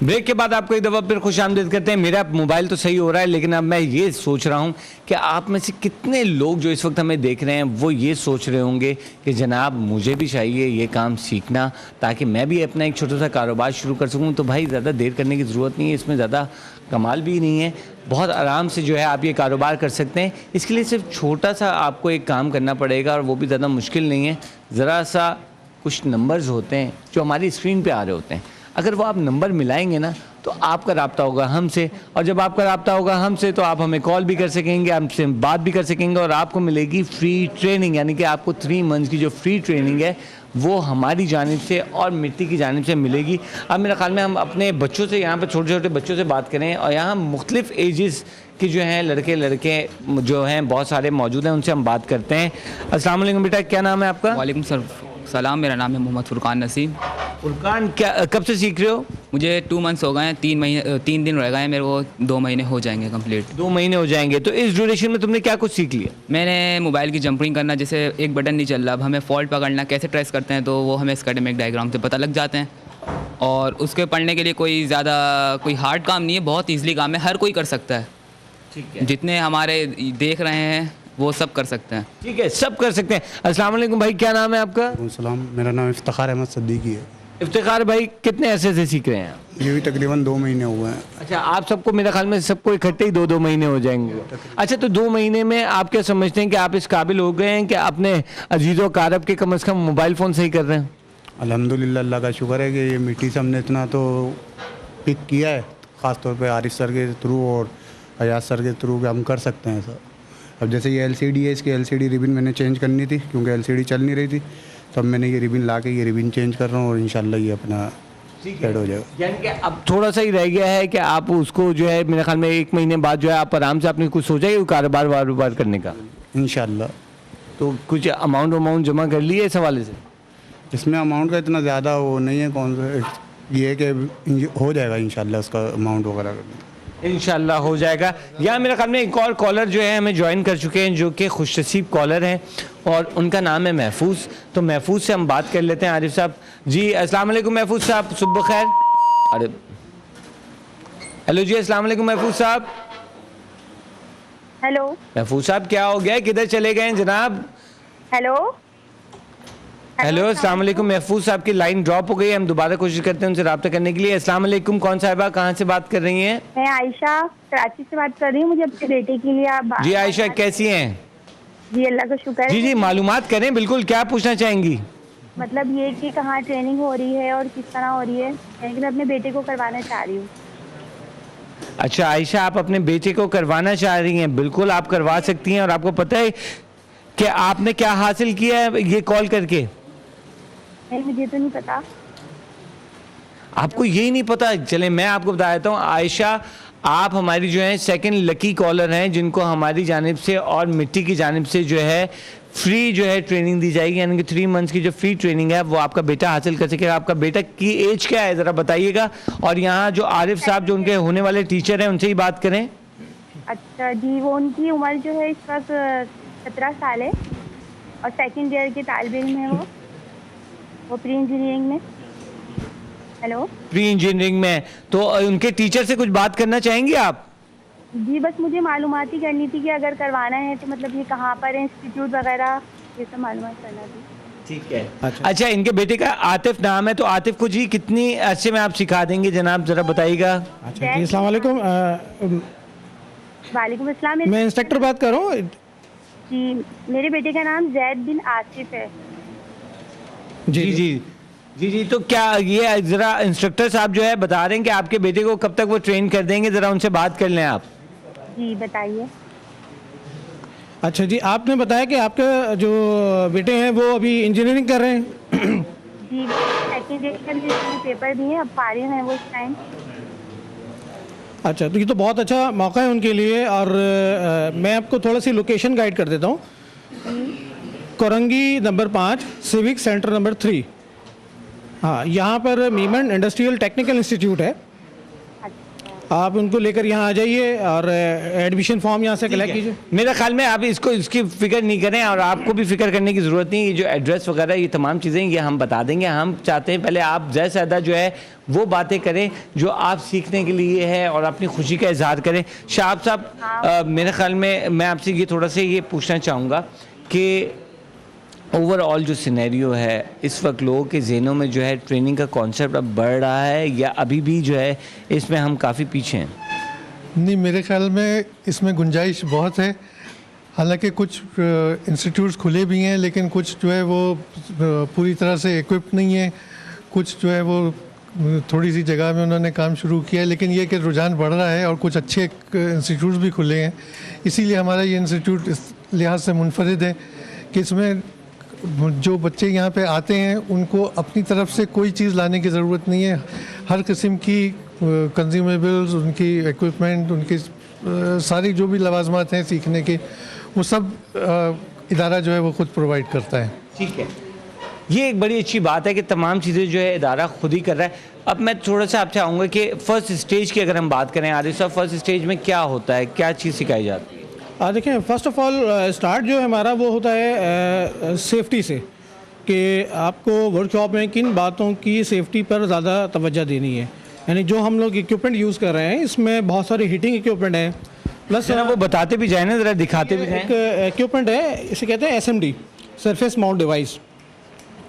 Break के बाद आपको एक दफ़ा फिर खुशामदीद करते हैं। मेरा मोबाइल तो सही हो रहा है, लेकिन अब मैं ये सोच रहा हूँ कि आप में से कितने लोग जो इस वक्त हमें देख रहे हैं वो ये सोच रहे होंगे कि जनाब मुझे भी चाहिए ये काम सीखना, ताकि मैं भी अपना एक छोटा सा कारोबार शुरू कर सकूँ। तो भाई ज़्यादा देर करने की ज़रूरत नहीं है, इसमें ज़्यादा कमाल भी नहीं है, बहुत आराम से जो है आप ये कारोबार कर सकते हैं। इसके लिए सिर्फ छोटा सा आपको एक काम करना पड़ेगा, और वो भी ज़्यादा मुश्किल नहीं है। ज़रा सा कुछ नंबर्स होते हैं जो हमारी स्क्रीन पे आ रहे होते हैं, अगर वो आप नंबर मिलाएंगे ना तो आपका रब्ता होगा हमसे, और जब आपका रब्ता होगा हमसे तो आप हमें कॉल भी कर सकेंगे, हमसे बात भी कर सकेंगे, और आपको मिलेगी फ्री ट्रेनिंग। यानी कि आपको 3 मंथ्स की जो फ्री ट्रेनिंग है वो हमारी जानिब से और मिट्टी की जानिब से मिलेगी। अब मेरे ख्याल में हम अपने बच्चों से, यहाँ पर छोटे छोटे बच्चों से बात करें, और यहाँ मुख्तलिफ़ एजेस के जो हैं लड़के जो हैं बहुत सारे मौजूद हैं, उनसे हम बात करते हैं। अस्सलाम वालेकुम बेटा, क्या नाम है आपका? वालेकुम सलाम, मेरा नाम है मोहम्मद फुरकान नसीम। फुरकान, क्या कब से सीख रहे हो? मुझे 2 मंथ्स हो गए हैं, 3 दिन रह गए हैं मेरे को, 2 महीने हो जाएंगे कंप्लीट। 2 महीने हो जाएंगे। तो इस ड्यूरेशन में तुमने क्या कुछ सीख लिया? मैंने मोबाइल की जंपरिंग करना, जैसे एक बटन नहीं चल रहा, अब हमें फॉल्ट पकड़ना कैसे ट्रेस करते हैं तो वो हमें स्कीमेटिक डायग्राम से पता लग जाते हैं, और उसके पढ़ने के लिए कोई हार्ड काम नहीं है, बहुत ईजिली काम है, हर कोई कर सकता है। ठीक है, जितने हमारे देख रहे हैं वो सब कर सकते हैं। ठीक है, सब कर सकते हैं। अस्सलाम वालेकुम भाई, क्या नाम है आपका? सलाम, मेरा नाम इफ्तिखार अहमद सिद्दीकी है। इफ्तिखार भाई, कितने अरसे से सीख रहे हैं? ये भी तकरीबन 2 महीने हुए हैं। अच्छा, आप सबको मेरे ख्याल में सबको इकट्ठे ही 2-2 महीने हो जाएंगे। अच्छा, तो 2 महीने में आप क्या समझते हैं कि आप इस काबिल हो गए हैं कि अपने अजीज़ों कारब के कम से कम मोबाइल फ़ोन सही कर रहे हैं? अल्हम्दुलिल्लाह, अल्लाह का शुक्र है कि ये मिट्टी से हमने इतना तो पिक किया है, ख़ास तौर पे आरिफ सर के थ्रू और अयाज सर के थ्रू हम कर सकते हैं सर। अब जैसे ये LCD है, इसकी LCD रिबिन मैंने चेंज करनी थी क्योंकि LCD चल नहीं रही थी, तो अब मैंने ये रिबिन ला के ये रिबिन चेंज कर रहा हूँ, और इंशाल्लाह ये अपना सेट हो जाएगा। यानी कि अब थोड़ा सा ही रह गया है कि आप उसको जो है मेरे ख्याल में 1 महीने बाद जो है आप आराम से आपने कुछ सोचा है कारोबार वारोबार करने का? इंशाल्लाह। तो कुछ अमाउंट जमा कर लिए इस हवाले से? इसमें अमाउंट का इतना ज़्यादा वो नहीं है, कौन सा ये है कि हो जाएगा इंशाल्लाह, उसका अमाउंट वगैरह इंशाल्लाह हो जाएगा। यहाँ मेरे ख्याल में एक और कॉलर जो है हमें ज्वाइन कर चुके हैं, जो कि खुशनसीब कॉलर हैं, और उनका नाम है महफूज। तो महफूज से हम बात कर लेते हैं। आरिफ साहब जी, अस्सलाम वालेकुम महफूज साहब, सुबह खैर। अरे हेलो जी, अस्सलाम वालेकुम महफूज साहब। हेलो महफूज साहब, क्या हो गया, किधर चले गए जनाब? हेलो हेलो, अस्सलाम वालेकुम। महफूज साहब की लाइन ड्रॉप हो गई है, हम दोबारा कोशिश करते हैं उनसे रब्ता करने के लिए। अस्सलाम वालेकुम, कौन साहिबा, कहाँ से बात कर रही हैं? मैं आयशा कराची से बात कर रही हूँ। मुझे अपने बेटे के लिए आप जी आयशा, कैसी हैं? जी अल्लाह का शुक्र है। जी मालूमात करें, बिल्कुल, क्या पूछना चाहेंगी? मतलब ये कि कहाँ ट्रेनिंग हो रही है और किस तरह हो रही है, लेकिन अपने बेटे को करवाना चाह रही हूँ। अच्छा आयशा, आप अपने बेटे को करवाना चाह रही हैं, बिल्कुल आप करवा सकती हैं। और आपको पता है कि आपने क्या हासिल किया है ये कॉल करके? नहीं, मुझे तो नहीं पता। आपको यही नहीं पता? चले मैं आपको बता देता हूँ। आयशा, आप हमारी जो है सेकंड लकी कॉलर हैं जिनको हमारी जानिब से और मिट्टी की जानिब से जो है फ्री जो है ट्रेनिंग दी जाएगी, यानी कि 3 मंथ्स की जो फ्री ट्रेनिंग है वो आपका बेटा हासिल कर सकेगा। आपका बेटा की एज क्या है ज़रा बताइएगा, और यहाँ जो आरिफ साहब जो उनके होने वाले टीचर हैं उनसे ही बात करें। अच्छा जी, वो उनकी उम्र जो है इस वक्त 17 साल है, और सेकेंड ईयर के तालिब इल्म है वो प्री इंजीनियरिंग में। हेलो, प्री इंजीनियरिंग में, तो उनके टीचर से कुछ बात करना चाहेंगे आप? जी बस मुझे मालूमात ही करनी थी कि अगर करवाना है तो मतलब ये कहाँ पर है, इंस्टीट्यूट वगैरह, ये सब मालूमात करना थी। ठीक है। अच्छा, इनके बेटे का आतिफ नाम है, तो आतिफ को जी कितनी अच्छे में आप सिखा देंगे जनाब, जरा बताइएगा। अच्छा जी, अस्सलाम वालेकुम। वालेकुम अस्सलाम। मैं इंस्ट्रक्टर बात कर रहा हूँ जी, मेरे बेटे का नाम जैद बिन आसिफ है। जी जी जी जी, तो क्या ये जरा इंस्ट्रक्टर साहब जो है बता रहे हैं कि आपके बेटे को कब तक वो ट्रेन कर देंगे, जरा उनसे बात कर लें आप। जी बताइए। अच्छा जी, आपने बताया कि आपके जो बेटे हैं वो अभी इंजीनियरिंग कर रहे हैं। जी, सेकेंड ईयर का पेपर दिए, अब फारिग हैं वो इस टाइम। अच्छा, तो ये तो बहुत अच्छा मौका है उनके लिए, और मैं आपको थोड़ा सी लोकेशन गाइड कर देता हूँ। Korangi number 5, civic centre number 3। हाँ, यहाँ पर मीमन इंडस्ट्रियल टेक्निकल इंस्टीट्यूट है। आप उनको लेकर यहाँ आ जाइए और एडमिशन फॉर्म यहाँ से कलेक्ट कीजिए। मेरा ख्याल में आप इसकी फिक्र नहीं करें और आपको भी फिक्र करने की ज़रूरत नहीं। ये जो एड्रेस वगैरह ये तमाम चीज़ें ये हम बता देंगे। हम चाहते हैं पहले आप ज़्यादा से ज़्यादा जो है वो बातें करें जो आप सीखने के लिए है और अपनी खुशी का इजहार करें। शाहाब साहब, मेरे ख्याल में मैं आपसे ये थोड़ा सा ये पूछना चाहूँगा कि ओवरऑल जो सिनेरियो है इस वक्त लोगों के जहनों में जो है ट्रेनिंग का कॉन्सेप्ट अब बढ़ रहा है या अभी भी जो है इसमें हम काफ़ी पीछे हैं? नहीं, मेरे ख्याल में इसमें गुंजाइश बहुत है। हालांकि कुछ इंस्टीट्यूट्स खुले भी हैं लेकिन कुछ जो है वो पूरी तरह से इक्विप्ड नहीं है। कुछ जो है वो थोड़ी सी जगह में उन्होंने काम शुरू किया है, लेकिन ये कि रुझान बढ़ रहा है और कुछ अच्छे इंस्टीट्यूट्स भी खुले हैं। इसीलिए हमारा ये इंस्टीट्यूट इस लिहाज से मुनफरिद है कि इसमें जो बच्चे यहाँ पे आते हैं उनको अपनी तरफ से कोई चीज़ लाने की ज़रूरत नहीं है। हर किस्म की कंज्यूमेबल्स, उनकी इक्विपमेंट, उनकी सारी जो भी लवाजमात हैं सीखने के, वो सब इदारा जो है वो खुद प्रोवाइड करता है। ठीक है, ये एक बड़ी अच्छी बात है कि तमाम चीज़ें जो है इदारा खुद ही कर रहा है। अब मैं थोड़ा सा आपसे आऊँगा कि फ़र्स्ट स्टेज की अगर हम बात करें आरिफ साहब, फर्स्ट स्टेज में क्या होता है, क्या चीज़ सिखाई जाती है? देखिए, फ़र्स्ट ऑफ़ ऑल स्टार्ट जो है हमारा वो होता है सेफ्टी से, कि आपको वर्कशॉप में किन बातों की सेफ्टी पर ज़्यादा तवज्जो देनी है। यानी जो हम लोग इक्विपमेंट यूज़ कर रहे हैं इसमें बहुत सारे हीटिंग इक्विपमेंट हैं, प्लस वो बताते भी जाए ना, ज़रा दिखाते भी जाए। एक इक्विपमेंट है, इसे कहते हैं SMD, सरफेस माउंट डिवाइस।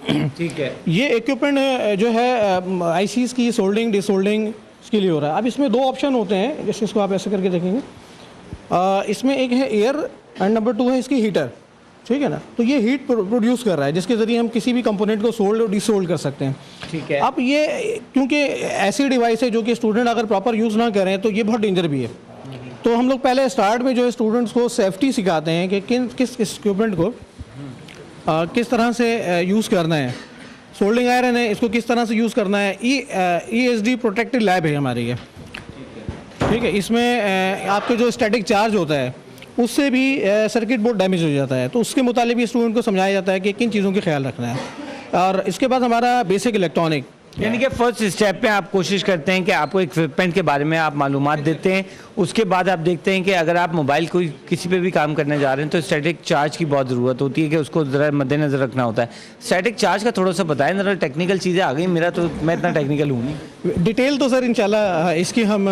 ठीक है, ये इक्विपमेंट जो है ICs की सोल्डिंग डिसोल्डिंग के लिए हो रहा है। अब इसमें दो ऑप्शन होते हैं, जैसे इसको आप ऐसे करके देखेंगे, इसमें एक है एयर एंड नंबर 2 है इसकी हीटर। ठीक है ना, तो ये हीट प्रोड्यूस कर रहा है जिसके ज़रिए हम किसी भी कंपोनेंट को सोल्ड और डिसोल्ड कर सकते हैं। ठीक है। अब ये क्योंकि ऐसी डिवाइस है जो कि स्टूडेंट अगर प्रॉपर यूज़ ना करें तो ये बहुत डेंजर भी है। तो हम लोग पहले स्टार्ट में जो है स्टूडेंट्स को सेफ्टी सिखाते हैं कि किस इक्विपमेंट को किस तरह से यूज़ करना है। सोल्डिंग आयरन है, इसको किस तरह से यूज़ करना है। ESD प्रोटेक्टेड लैब है हमारी ये। ठीक है, इसमें आपके जो स्टैटिक चार्ज होता है उससे भी सर्किट बोर्ड डैमेज हो जाता है, तो उसके मुताबिक भी स्टूडेंट को समझाया जाता है कि किन चीज़ों का ख्याल रखना है। और इसके बाद हमारा बेसिक इलेक्ट्रॉनिक, यानी कि फर्स्ट स्टेप में आप कोशिश करते हैं कि आपको इक्विपमेंट के बारे में आप मालूमात देते हैं। उसके बाद आप देखते हैं कि अगर आप मोबाइल कोई किसी पे भी काम करने जा रहे हैं तो स्टैटिक चार्ज की बहुत ज़रूरत होती है कि उसको ज़रा मद्देनज़र रखना होता है। स्टैटिक चार्ज का थोड़ा सा बताएं, ज़रा टेक्निकल चीज़ें आ गई, मेरा तो मैं इतना टेक्निकल हूँ नहीं। डिटेल तो सर इंशाल्लाह इसकी हम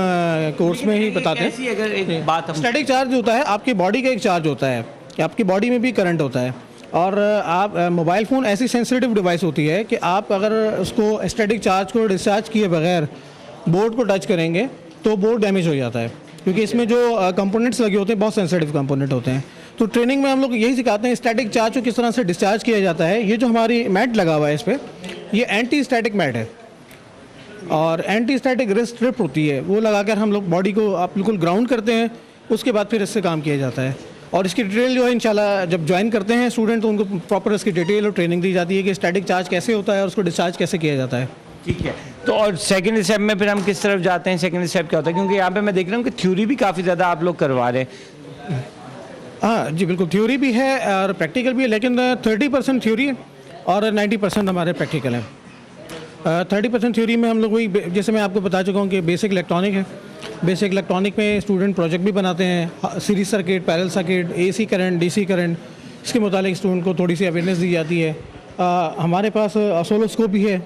कोर्स में ही बताते हैं। ऐसी अगर एक बात हम स्टैटिक चार्ज होता है आपकी बॉडी का एक चार्ज होता है कि आपकी बॉडी में भी करंट होता है, और आप मोबाइल फ़ोन ऐसी सेंसिटिव डिवाइस होती है कि आप अगर उसको स्टैटिक चार्ज को डिस्चार्ज किए बगैर बोर्ड को टच करेंगे तो बोर्ड डैमेज हो जाता है, क्योंकि इसमें जो कंपोनेंट्स लगे होते हैं बहुत सेंसिटिव कंपोनेंट होते हैं। तो ट्रेनिंग में हम लोग यही सिखाते हैं स्टैटिक चार्ज को किस तरह से डिस्चार्ज किया जाता है। ये जो हमारी मैट लगा हुआ है इस पर, ये एंटी स्टैटिक मैट है और एंटी स्टैटिक रिस्ट स्ट्रिप होती है, वो लगाकर हम लोग बॉडी को आप बिल्कुल ग्राउंड करते हैं। उसके बाद फिर इससे काम किया जाता है और इसकी डिटेल जो है इंशाल्लाह जब ज्वाइन करते हैं स्टूडेंट तो उनको प्रॉपर इसकी डिटेल और ट्रेनिंग दी जाती है कि स्टैटिक चार्ज कैसे होता है और उसको डिस्चार्ज कैसे किया जाता है। ठीक है, तो और सेकंड स्टेप में फिर हम किस तरफ जाते हैं? सेकंड स्टेप क्या होता है, क्योंकि यहाँ पे मैं देख रहा हूँ कि थ्योरी भी काफ़ी ज़्यादा आप लोग करवा रहे हैं। हाँ जी बिल्कुल, थ्योरी भी है और प्रैक्टिकल भी है, लेकिन 30% थ्योरी है और 90% हमारे प्रैक्टिकल है। 30% थ्योरी में हम लोग वही जैसे मैं आपको बता चुका हूँ कि बेसिक इलेक्ट्रॉनिक है। बेसिक इलेक्ट्रॉनिक में स्टूडेंट प्रोजेक्ट भी बनाते हैं, series circuit, parallel circuit, AC current, DC current, इसके मुतालिक स्टूडेंट को थोड़ी सी अवेयरनेस दी जाती है। हमारे पास ऑसोलोस्कोप भी है,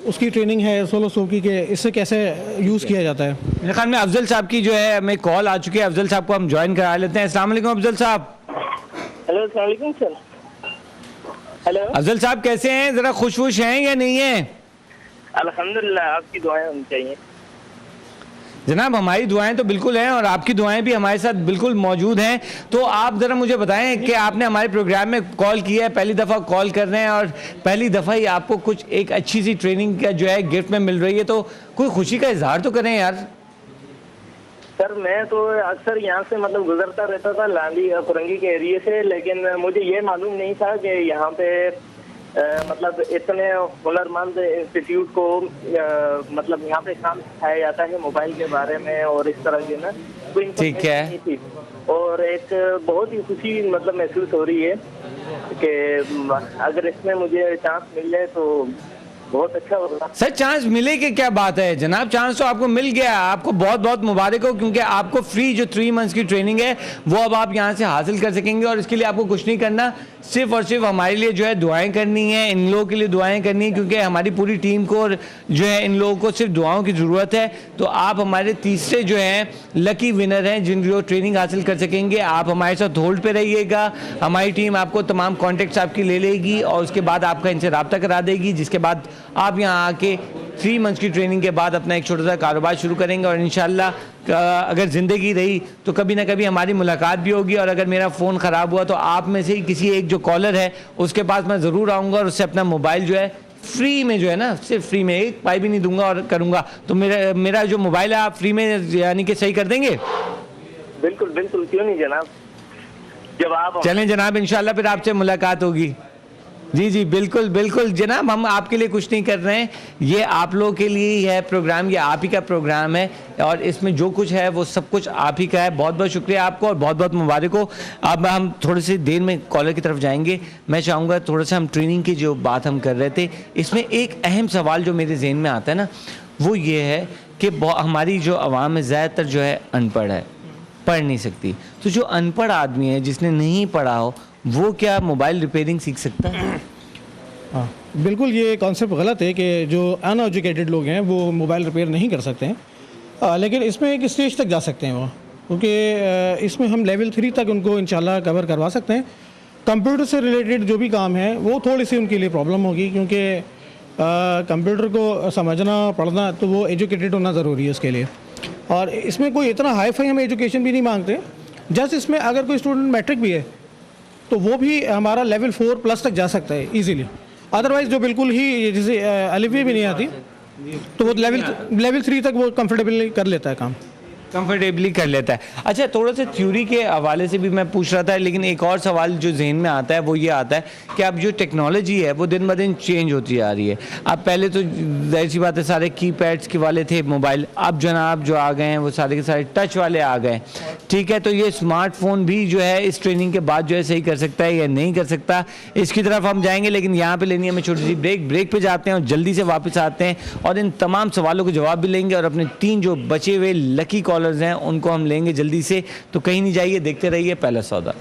उसकी ट्रेनिंग है ऑसोलोस्कोप की कि इससे कैसे यूज़ किया जाता है। मेरे ख्याल में अफजल साहब की जो है हमें कॉल आ चुकी है, अफजल साहब को हम ज्वाइन करा लेते हैं। अस्सलाम वालेकुम अफजल साहब। हेलो, अस्सलाम वालेकुम सर। हेलो अफजल साहब कैसे हैं, ज़रा खुश हैं या नहीं है? अल्हम्दुलिल्लाह, आपकी दुआएं होनी चाहिए जनाब। हमारी दुआएं तो बिल्कुल हैं और आपकी दुआएं भी हमारे साथ बिल्कुल मौजूद हैं। तो आप ज़रा मुझे बताएं कि आपने हमारे प्रोग्राम में कॉल किया है, पहली दफ़ा कॉल कर रहे हैं और पहली दफ़ा ही आपको कुछ एक अच्छी सी ट्रेनिंग का जो है गिफ्ट में मिल रही है, तो कोई खुशी का इजहार तो करें यार। सर। मैं तो अक्सर यहाँ से मतलब गुजरता रहता था लांदी फुरंगी के एरिए से, लेकिन मुझे ये मालूम नहीं था कि यहाँ पे मतलब इतने हुनरमंद इंस्टीट्यूट को मतलब यहाँ पे काम सिखाया जाता है मोबाइल के बारे में और इस तरह के ना कोई ठीक है। नहीं थी। और एक बहुत ही खुशी मतलब महसूस हो रही है कि अगर इसमें मुझे चांस मिल जाए तो बहुत अच्छा होगा। सर चांस मिले कि क्या बात है जनाब, चांस तो आपको मिल गया, आपको बहुत बहुत मुबारक हो, क्योंकि आपको फ्री जो 3 मंथ्स की ट्रेनिंग है वो अब आप यहाँ से हासिल कर सकेंगे। और इसके लिए आपको कुछ नहीं करना, सिर्फ और सिर्फ हमारे लिए जो है दुआएं करनी है, इन लोगों के लिए दुआएं करनी है, क्योंकि हमारी पूरी टीम को जो है इन लोगों को सिर्फ दुआओं की ज़रूरत है। तो आप हमारे तीसरे जो हैं लकी विनर हैं जिन जो ट्रेनिंग हासिल कर सकेंगे। आप हमारे साथ होल्ड पे रहिएगा, हमारी टीम आपको तमाम कॉन्टेक्ट्स आपकी ले लेगी और उसके बाद आपका इनसे रब्ता करा देगी, जिसके बाद आप यहाँ आके 3 मंथ्स की ट्रेनिंग के बाद अपना एक छोटा सा कारोबार शुरू करेंगे। और इंशाल्लाह अगर ज़िंदगी रही तो कभी ना कभी हमारी मुलाकात भी होगी। और अगर मेरा फ़ोन ख़राब हुआ तो आप में से ही किसी एक जो कॉलर है उसके पास मैं ज़रूर आऊँगा और उससे अपना मोबाइल जो है फ्री में जो है ना, सिर्फ फ्री में, एक पाई भी नहीं दूंगा और करूँगा। तो मेरा जो मोबाइल है आप फ्री में यानी कि सही कर देंगे? बिल्कुल बिल्कुल, क्यों नहीं जनाब, जब आप चलें जनाब, इंशाल्लाह फिर आपसे मुलाकात होगी। जी जी बिल्कुल बिल्कुल जनाब, हम आपके लिए कुछ नहीं कर रहे हैं, ये आप लोगों के लिए ही है प्रोग्राम, ये आप ही का प्रोग्राम है और इसमें जो कुछ है वो सब कुछ आप ही का है। बहुत बहुत शुक्रिया आपको और बहुत बहुत मुबारक हो। अब हम थोड़ी सी देर में कॉलर की तरफ जाएंगे। मैं चाहूँगा थोड़ा सा हम ट्रेनिंग की जो बात हम कर रहे थे, इसमें एक अहम सवाल जो मेरे जहन में आता है ना, वो ये है कि हमारी जो आवाम है ज़्यादातर जो है अनपढ़ है, पढ़ नहीं सकती। तो जो अनपढ़ आदमी है जिसने नहीं पढ़ा हो वो क्या मोबाइल रिपेयरिंग सीख सकता है? हाँ बिल्कुल, ये कॉन्सेप्ट गलत है कि जो अनएजुकेटेड लोग हैं वो मोबाइल रिपेयर नहीं कर सकते हैं, लेकिन इसमें एक स्टेज तक जा सकते हैं वो, क्योंकि इसमें हम लेवल 3 तक उनको इंशाल्लाह कवर करवा सकते हैं। कंप्यूटर से रिलेटेड जो भी काम है वो थोड़ी सी उनके लिए प्रॉब्लम होगी, क्योंकि कंप्यूटर को समझना पढ़ना तो वो एजुकेटेड होना ज़रूरी है उसके लिए। और इसमें कोई इतना हाई फाई हम एजुकेशन भी नहीं मांगते, जस्ट इसमें अगर कोई स्टूडेंट मैट्रिक भी है तो वो भी हमारा लेवल 4+ तक जा सकता है इजीली। अदरवाइज़ जो बिल्कुल ही जैसे अलिफ भी नहीं आती तो वो लेवल 3 तक वो कंफर्टेबली कर लेता है काम, कंफर्टेबली कर लेता है। अच्छा, थोड़ा सा थ्योरी के हवाले से भी मैं पूछ रहा था, लेकिन एक और सवाल जो जहन में आता है वो ये आता है कि अब जो टेक्नोलॉजी है वो दिन ब दिन चेंज होती आ रही है। अब पहले तो जाहिर सी बात है सारे कीपैड्स के वाले थे मोबाइल, अब जनाब जो आ गए हैं वो सारे के सारे टच वाले आ गए। ठीक है, तो ये स्मार्टफोन भी जो है इस ट्रेनिंग के बाद जो है सही कर सकता है या नहीं कर सकता, इसकी तरफ हम जाएंगे। लेकिन यहाँ पर लेनी है हमें छोटी सी ब्रेक पे जाते हैं और जल्दी से वापस आते हैं और इन तमाम सवालों के जवाब भी लेंगे और अपने 3 जो बचे हुए लकी कॉलर्स हैं उनको हम लेंगे जल्दी से। तो कहीं नहीं जाइए, देखते रहिए पहला सौदा।